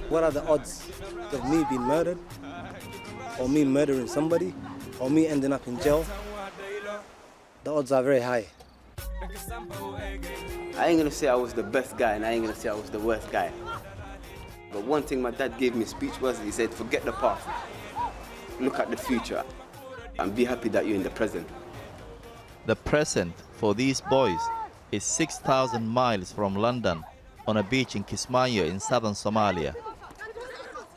What are the odds of me being murdered, or me murdering somebody, or me ending up in jail? The odds are very high. I ain't gonna say I was the best guy, and I ain't gonna say I was the worst guy. But one thing my dad gave me a speech was, he said, forget the past, look at the future, and be happy that you're in the present. The present for these boys is 6,000 miles from London, on a beach in Kismayu in southern Somalia.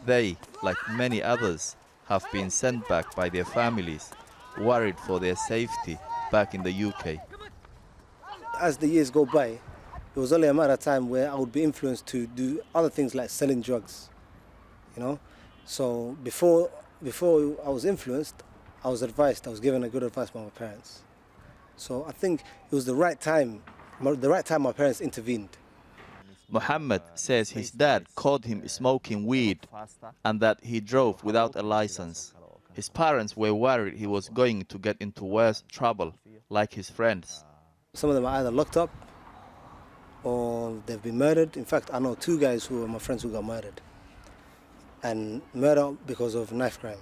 They, like many others, have been sent back by their families, worried for their safety back in the UK. As the years go by, it was only a matter of time where I would be influenced to do other things like selling drugs, you know. So before I was influenced, I was advised, I was given a good advice by my parents. So I think it was the right time my parents intervened. Muhammad says his dad caught him smoking weed and that he drove without a license. His parents were worried he was going to get into worse trouble, like his friends. Some of them are either locked up or they've been murdered. In fact, I know 2 guys who were my friends who got murdered. And murder because of knife crime.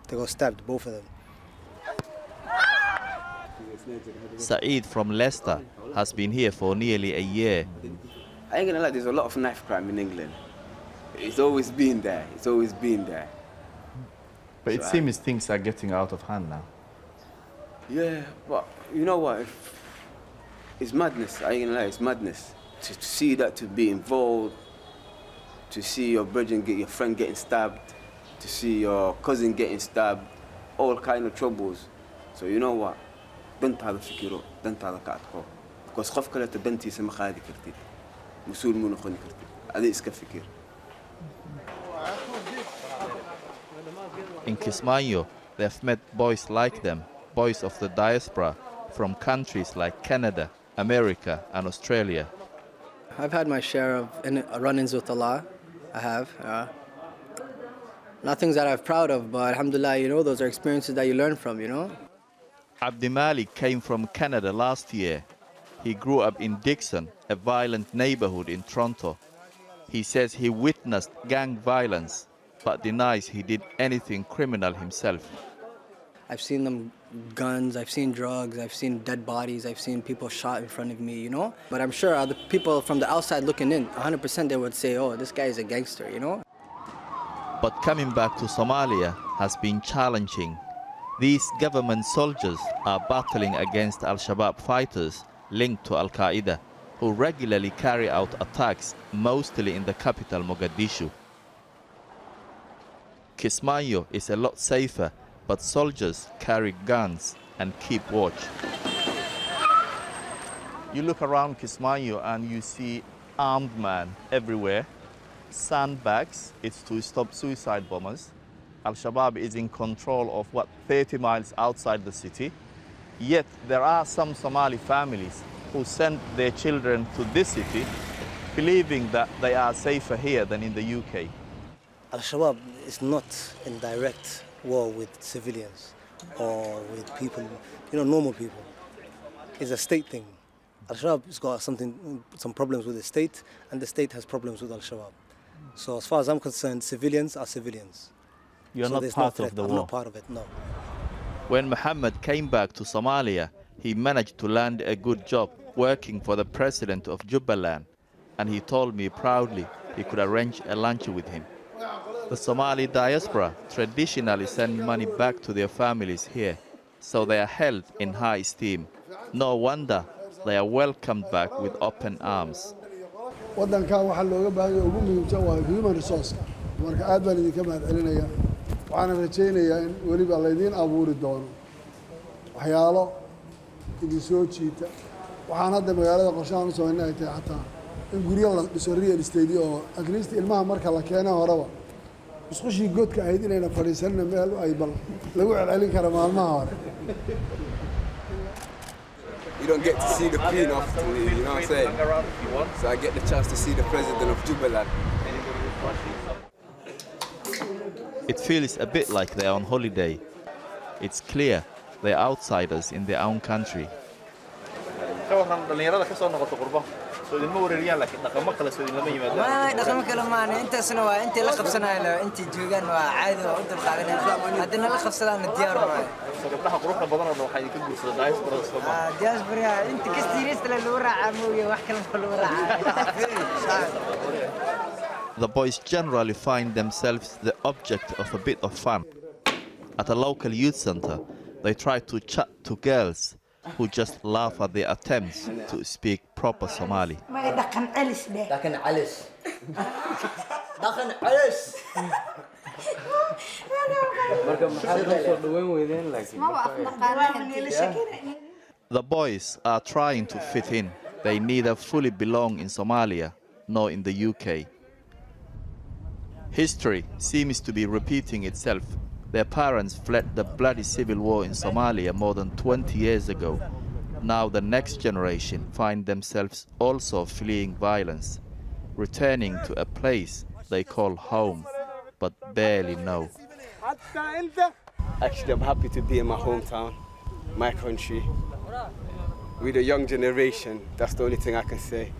They got stabbed, both of them. Saeed from Leicester has been here for nearly a year. I ain't gonna lie, there's a lot of knife crime in England. It's always been there, it's always been there. But it seems things are getting out of hand now. Yeah, but you know what? It's madness, I ain't gonna lie, it's madness. To see that, to be involved, to see your brother get your friend getting stabbed, to see your cousin getting stabbed, all kind of troubles. So you know what? Don't have a fikiro, don't have a katko. Because خوف كلا تبنتي سما خادي كرتي. مسؤول منو خوني كرتي. هذا إسكا فكر. In Kismayu, they've met boys like them, boys of the diaspora from countries like Canada, America and Australia. I've had my share of run-ins with Allah. I have. Not things that I'm proud of, but alhamdulillah, you know, those are experiences that you learn from, you know. Abdi Malik came from Canada last year. He grew up in Dixon, a violent neighborhood in Toronto. He says he witnessed gang violence, but denies he did anything criminal himself. I've seen them guns, I've seen drugs, I've seen dead bodies, I've seen people shot in front of me, you know? But I'm sure other people from the outside looking in, 100% they would say, oh, this guy is a gangster, you know? But coming back to Somalia has been challenging. These government soldiers are battling against Al-Shabaab fighters linked to Al-Qaeda, who regularly carry out attacks, mostly in the capital Mogadishu. Kismayu is a lot safer, but soldiers carry guns and keep watch. You look around Kismayu and you see armed men everywhere. Sandbags, it's to stop suicide bombers. Al-Shabaab is in control of, 30 miles outside the city. Yet there are some Somali families who send their children to this city, believing that they are safer here than in the UK. Al-Shabaab is not in direct war with civilians or with people, you know, normal people. It's a state thing. Al-Shabaab has got some problems with the state, and the state has problems with Al-Shabaab. So as far as I'm concerned, civilians are civilians. You're not part of the war? I'm not part of it, no. When Muhammad came back to Somalia, he managed to land a good job working for the president of Jubaland, and he told me proudly he could arrange a lunch with him. The Somali diaspora traditionally send money back to their families here, so they are held in high esteem. No wonder they are welcomed back with open arms. waddanka waxa looga baahan yahay ugu muhiimsan waa human resource marka aad baan idinka mahadcelinayaa waxaan rajaynayaa in weliba laydin abuuri doono waxyaalo idin soo jiita waxaan hadda magaalada qorshahan u samaynay tahay xataa in guryo la dhiso real estate oo at least ilmaha marka la keeno horeba isqushii godka ahayd inayna fadhiisanna meel ay bal lagu celcelin karo maalmaha hore. You don't get to see the Queen often, you know what I'm saying? So I get the chance to see the president of Jubaland. It feels a bit like they're on holiday. It's clear they're outsiders in their own country. ka waran dhalinyarada ka soo noqoto qurbo soo idinma wareeriyaan laakiin dhaqamo kale soo idinlama yimaadaan ما دخلنا كلام أنت سنوا أنت لقب سنة أنت جوجان وعادي وأنت القاعدين عندنا لقب سنة الديار معي gabdhaha quruxda badan oo waxay ka guursadaan diaspora Soomaaliya diaspora أنت كستيريس اللي ورا عموية وحكي لهم كل ورا The boys generally find themselves the object of a bit of fun. At a local youth center, they try to chat to girls who just laugh at their attempts to speak proper Somali. دخن علس ده دخن علس دخن علس The boys are trying to fit in. They neither fully belong in Somalia nor in the UK. History seems to be repeating itself. Their parents fled the bloody civil war in Somalia more than 20 years ago. Now the next generation find themselves also fleeing violence, returning to a place they call home, but barely know. Actually, I'm happy to be in my hometown, my country, with a young generation. That's the only thing I can say.